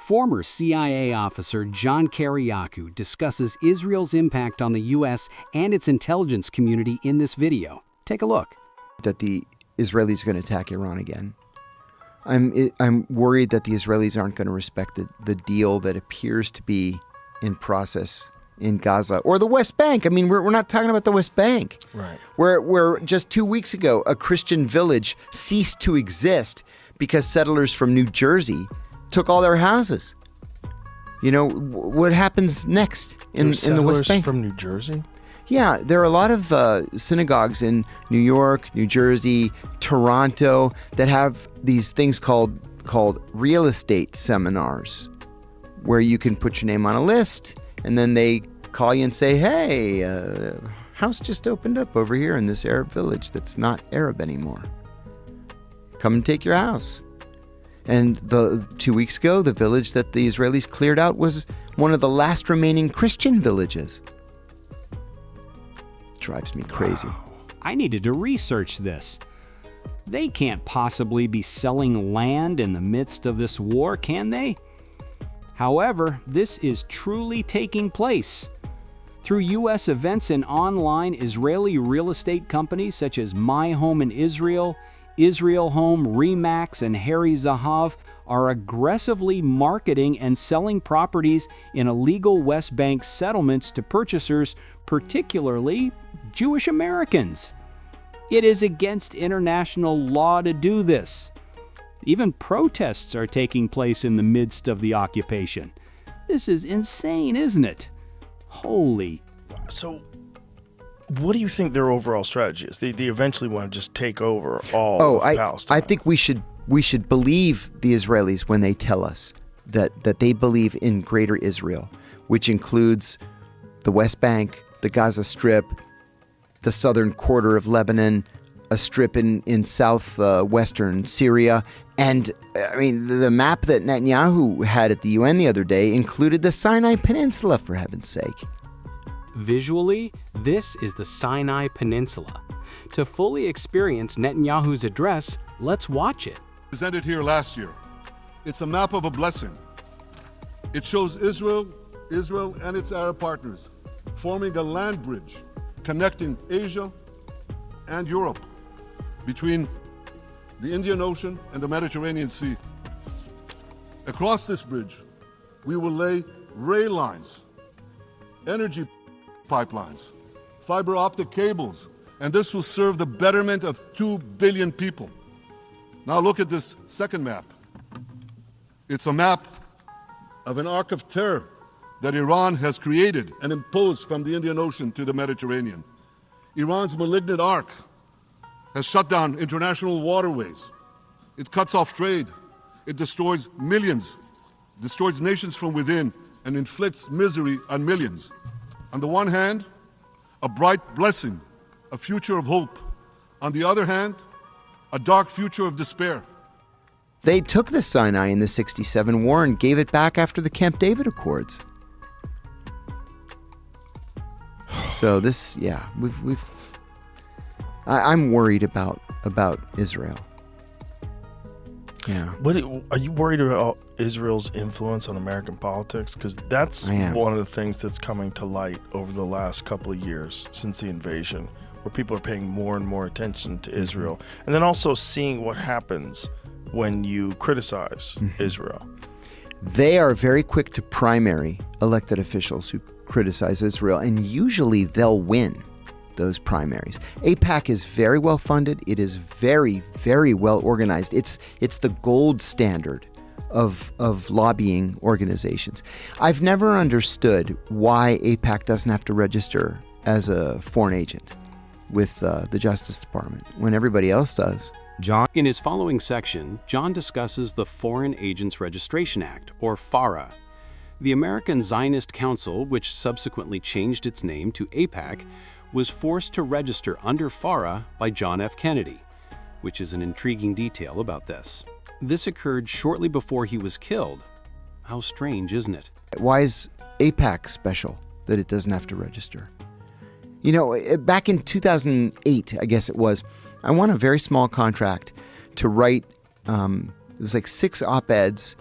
Former CIA officer John Kiriakou discusses Israel's impact on the U.S. and its intelligence community in this video. Take a look. That the Israelis are going to attack Iran again. I'm worried that the Israelis aren't going to respect the deal that appears to be in process in Gaza or the West Bank. I mean, we're not talking about the West Bank. Right. Where just 2 weeks ago, a Christian village ceased to exist because settlers from New Jersey took all their houses. You know, what happens next in the West Bank? From New Jersey? Yeah, there are a lot of synagogues in New York, New Jersey, Toronto that have these things called real estate seminars, where you can put your name on a list, and then they call you and say, hey, house just opened up over here in this Arab village that's not Arab anymore. Come and take your house. And 2 weeks ago, the village that the Israelis cleared out was one of the last remaining Christian villages. Drives me crazy. I needed to research this. They can't possibly be selling land in the midst of this war, can they? However, this is truly taking place. Through U.S. events and online Israeli real estate companies such as My Home in Israel, Israel Home, Remax, and Harry Zahav are aggressively marketing and selling properties in illegal West Bank settlements to purchasers, particularly Jewish Americans. It is against international law to do this. Even protests are taking place in the midst of the occupation. This is insane, isn't it? Holy. So, what do you think their overall strategy is? They eventually want to just take over all of Palestine. I think we should believe the Israelis when they tell us that they believe in greater Israel, which includes the West Bank, the Gaza Strip, the southern quarter of Lebanon, a strip in southwestern Syria. And, I mean, the map that Netanyahu had at the UN the other day included the Sinai Peninsula, for heaven's sake. Visually, this is the Sinai Peninsula. To fully experience Netanyahu's address, let's watch it. Presented here last year. It's a map of a blessing. It shows Israel and its Arab partners forming a land bridge connecting Asia and Europe between the Indian Ocean and the Mediterranean Sea. Across this bridge, we will lay rail lines, energy pipelines, fiber optic cables, and this will serve the betterment of 2 billion people. Now look at this second map. It's a map of an arc of terror that Iran has created and imposed from the Indian Ocean to the Mediterranean. Iran's malignant arc has shut down international waterways. It cuts off trade. It destroys millions, destroys nations from within, and inflicts misery on millions. On the one hand, a bright blessing, a future of hope. On the other hand, a dark future of despair. They took the Sinai in the '67 war and gave it back after the Camp David Accords. So this, yeah, I'm worried about Israel. Yeah. Are you worried about Israel's influence on American politics? Because that's one of the things that's coming to light over the last couple of years since the invasion, where people are paying more and more attention to Israel. And then also seeing what happens when you criticize Israel. They are very quick to primary elected officials who criticize Israel, and usually they'll win those primaries. AIPAC is very well funded. It is very, very well organized. It's the gold standard of lobbying organizations. I've never understood why AIPAC doesn't have to register as a foreign agent with the Justice Department when everybody else does. In his following section, John discusses the Foreign Agents Registration Act, or FARA. The American Zionist Council, which subsequently changed its name to AIPAC, was forced to register under FARA by John F. Kennedy, which is an intriguing detail about this. This occurred shortly before he was killed. How strange, isn't it? Why is AIPAC special that it doesn't have to register? You know, back in 2008, I guess it was, I won a very small contract to write, it was like 6 op-eds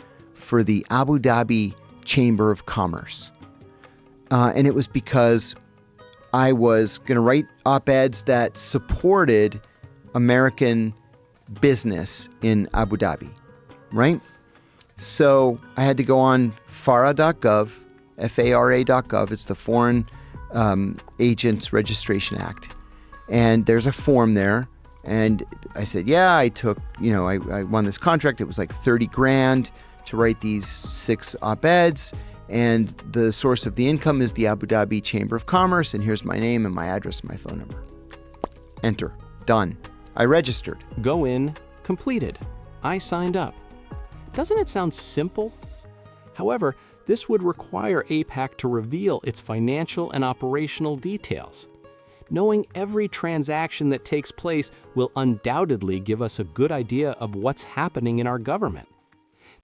for the Abu Dhabi Chamber of Commerce. And it was because I was going to write op-eds that supported American business in Abu Dhabi, right? So I had to go on FARA.gov, FARA.gov. It's the Foreign Agents Registration Act. And there's a form there. And I said, yeah, I took, I won this contract. It was like 30 grand to write these 6 op-eds. And the source of the income is the Abu Dhabi Chamber of Commerce. And here's my name and my address and my phone number. Enter. Done. I registered. Go in, completed. I signed up. Doesn't it sound simple? However, this would require AIPAC to reveal its financial and operational details. Knowing every transaction that takes place will undoubtedly give us a good idea of what's happening in our government.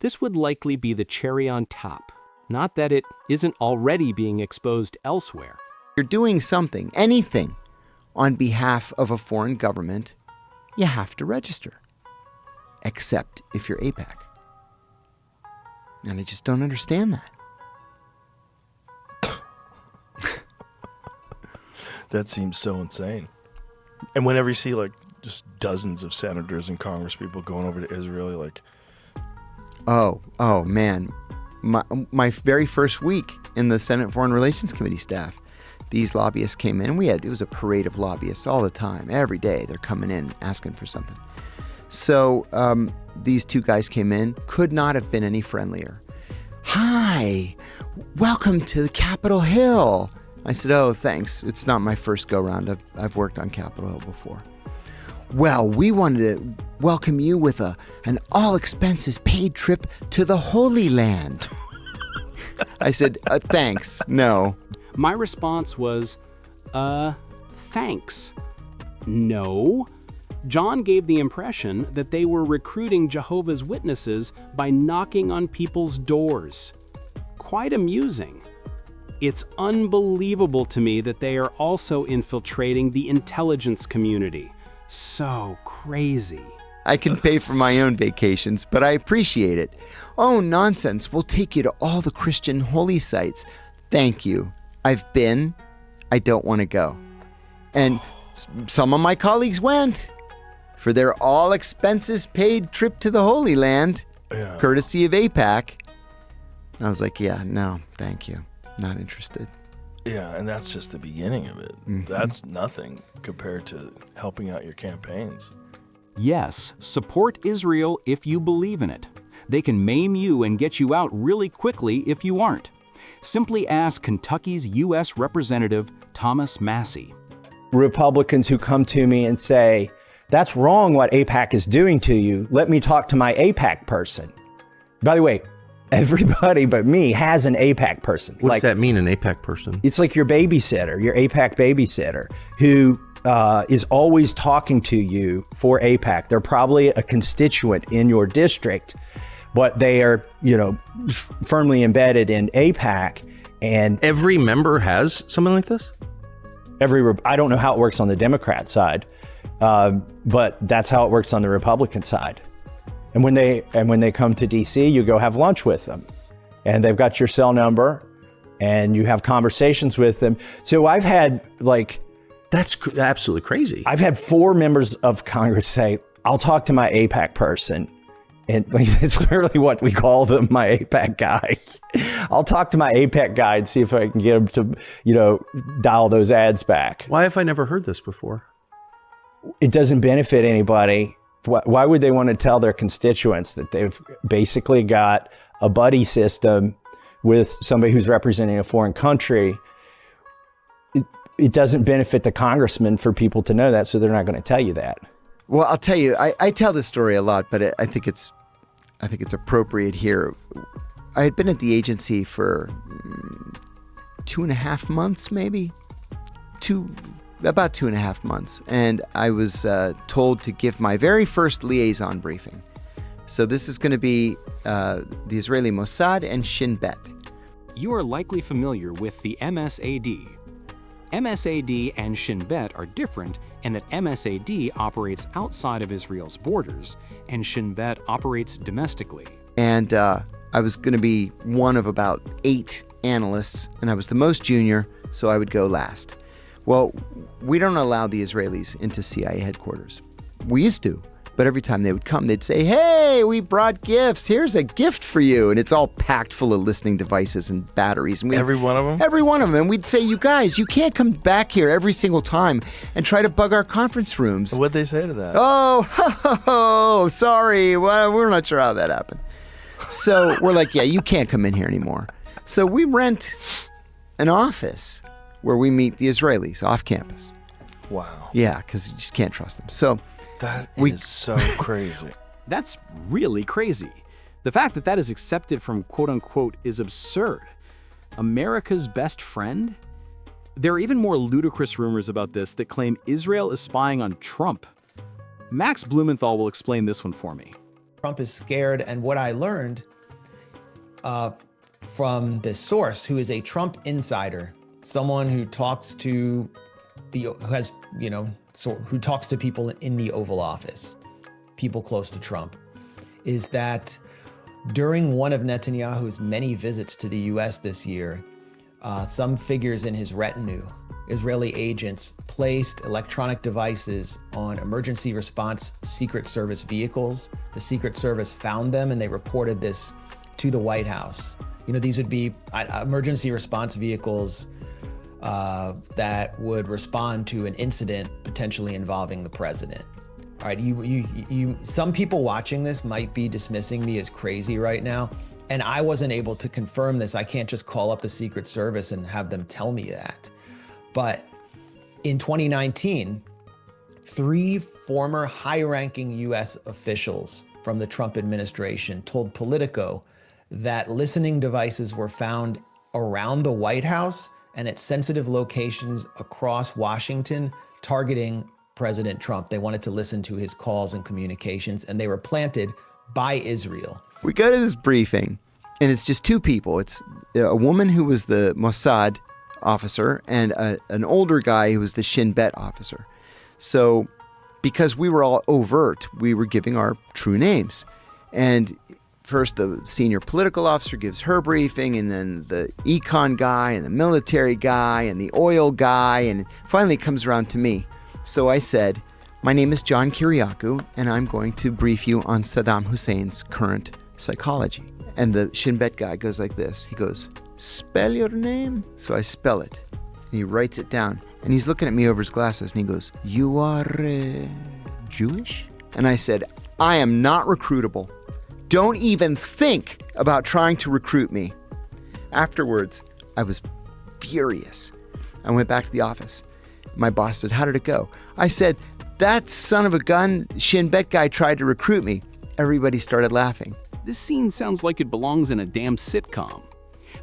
This would likely be the cherry on top. Not that it isn't already being exposed elsewhere. You're doing something, anything, on behalf of a foreign government, you have to register. Except if you're AIPAC. And I just don't understand that. That seems so insane. And whenever you see just dozens of senators and Congress people going over to Israel, you're like, oh man. My very first week in the Senate Foreign Relations Committee staff, these lobbyists came in. It was a parade of lobbyists all the time. Every day they're coming in asking for something. So these 2 guys came in, could not have been any friendlier. Hi, welcome to Capitol Hill. I said, oh, thanks. It's not my first go-round. I've worked on Capitol Hill before. Well, we wanted to welcome you with an all-expenses-paid trip to the Holy Land. I said, thanks, no. My response was, thanks. No. John gave the impression that they were recruiting Jehovah's Witnesses by knocking on people's doors. Quite amusing. It's unbelievable to me that they are also infiltrating the intelligence community. So crazy. I can pay for my own vacations, but I appreciate it. Oh, nonsense. We'll take you to all the Christian holy sites. Thank you. I've been. I don't want to go. And some of my colleagues went for their all-expenses-paid trip to the Holy Land, courtesy of AIPAC. I was like, yeah, no, thank you. Not interested. Yeah, and that's just the beginning of it. Mm-hmm. That's nothing compared to helping out your campaigns. Yes, support Israel if you believe in it. They can maim you and get you out really quickly if you aren't. Simply ask Kentucky's U.S. Representative Thomas Massey. Republicans who come to me and say, that's wrong what AIPAC is doing to you. Let me talk to my AIPAC person. By the way, everybody but me has an AIPAC person. What does that mean, an AIPAC person? It's like your babysitter, your AIPAC babysitter, who is always talking to you for AIPAC. They're probably a constituent in your district, but they are, firmly embedded in AIPAC. And every member has something like this? I don't know how it works on the Democrat side, but that's how it works on the Republican side. And when they come to DC, you go have lunch with them, and they've got your cell number, and you have conversations with them. So I've had that's absolutely crazy. I've had 4 members of Congress say, "I'll talk to my AIPAC person," and it's literally what we call them, my AIPAC guy. I'll talk to my AIPAC guy and see if I can get him to, dial those ads back. Why have I never heard this before? It doesn't benefit anybody. Why would they want to tell their constituents that they've basically got a buddy system with somebody who's representing a foreign country? It doesn't benefit the congressman for people to know that, so they're not going to tell you that. Well, I'll tell you, I tell this story a lot, but I think it's appropriate here. I had been at the agency for 2.5 months, maybe. About 2.5 months. And I was told to give my very first liaison briefing. So this is going to be the Israeli Mossad and Shin Bet. You are likely familiar with the MSAD. MSAD and Shin Bet are different in that MSAD operates outside of Israel's borders and Shin Bet operates domestically. And I was going to be one of about 8 analysts, and I was the most junior, so I would go last. Well, we don't allow the Israelis into CIA headquarters. We used to, but every time they would come, they'd say, "Hey, we brought gifts. Here's a gift for you." And it's all packed full of listening devices and batteries. And Every one of them? Every one of them. And we'd say, "You guys, you can't come back here every single time and try to bug our conference rooms." What'd they say to that? Oh, sorry. Well, we're not sure how that happened. So we're like, "Yeah, you can't come in here anymore." So we rent an office where we meet the Israelis off campus. Wow. Yeah, because you just can't trust them. So That is so crazy. That's really crazy. The fact that that is accepted from quote-unquote is absurd. America's best friend? There are even more ludicrous rumors about this that claim Israel is spying on Trump. Max Blumenthal will explain this one for me. Trump is scared, and what I learned from this source, who is a Trump insider, someone who talks to who talks to people in the Oval Office, people close to Trump, is that during one of Netanyahu's many visits to the U.S. this year, some figures in his retinue, Israeli agents, placed electronic devices on emergency response Secret Service vehicles. The Secret Service found them and they reported this to the White House. These would be emergency response vehicles that would respond to an incident potentially involving the president. All right, some people watching this might be dismissing me as crazy right now, and I wasn't able to confirm this. I can't just call up the Secret Service and have them tell me that. But in 2019, 3 former high-ranking U.S. officials from the Trump administration told Politico that listening devices were found around the White House and at sensitive locations across Washington targeting President Trump. They wanted to listen to his calls and communications, and they were planted by Israel. we go to this briefing, and it's just 2 people. It's a woman who was the Mossad officer and an older guy who was the Shin Bet officer. So because we were all overt, we were giving our true names. And first, the senior political officer gives her briefing, and then the econ guy, and the military guy, and the oil guy, and finally it comes around to me. So I said, "My name is John Kiriakou, and I'm going to brief you on Saddam Hussein's current psychology." And the Shin Bet guy goes like this. He goes, "Spell your name?" So I spell it, and he writes it down. And he's looking at me over his glasses, and he goes, "You are Jewish?" And I said, "I am not recruitable. Don't even think about trying to recruit me." Afterwards, I was furious. I went back to the office. My boss said, "How did it go?" I said, "That son of a gun, Shin Bet guy tried to recruit me." Everybody started laughing. This scene sounds like it belongs in a damn sitcom.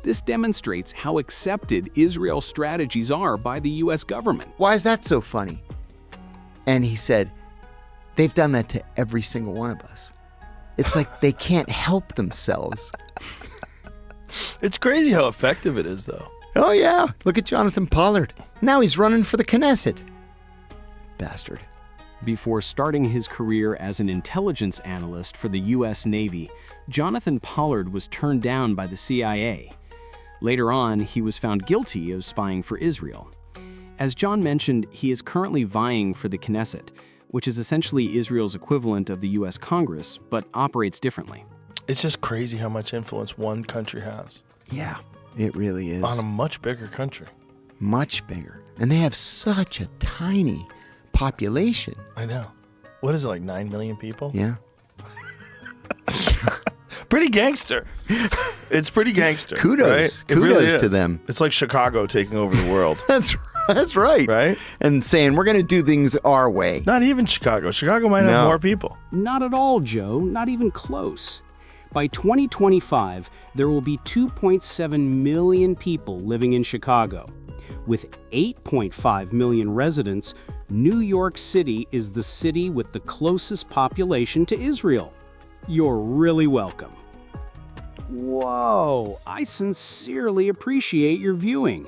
This demonstrates how accepted Israel's strategies are by the U.S. government. "Why is that so funny?" And he said, "They've done that to every single one of us. It's like they can't help themselves." It's crazy how effective it is, though. Oh, yeah. Look at Jonathan Pollard. Now he's running for the Knesset. Bastard. Before starting his career as an intelligence analyst for the U.S. Navy, Jonathan Pollard was turned down by the CIA. Later on, he was found guilty of spying for Israel. As John mentioned, he is currently vying for the Knesset, which is essentially Israel's equivalent of the U.S. Congress, but operates differently. It's just crazy how much influence one country has Yeah, it really is. on a much bigger country. Much bigger. And they have such a tiny population. I know. What is it, like 9 million people? Yeah. Pretty gangster. It's pretty gangster. Kudos. Right? It Kudos really to is. them. It's like Chicago taking over the world, That's right. right? And saying, we're going to do things our way. Not even Chicago. Chicago might have No. more people. Not at all, Joe. Not even close. By 2025, there will be 2.7 million people living in Chicago. With 8.5 million residents, New York City is the city with the closest population to Israel. You're really welcome. Whoa, I sincerely appreciate your viewing.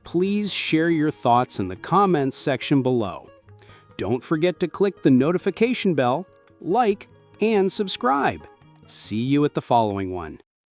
Please share your thoughts in the comments section below. Don't forget to click the notification bell, like, and subscribe. See you at the following one.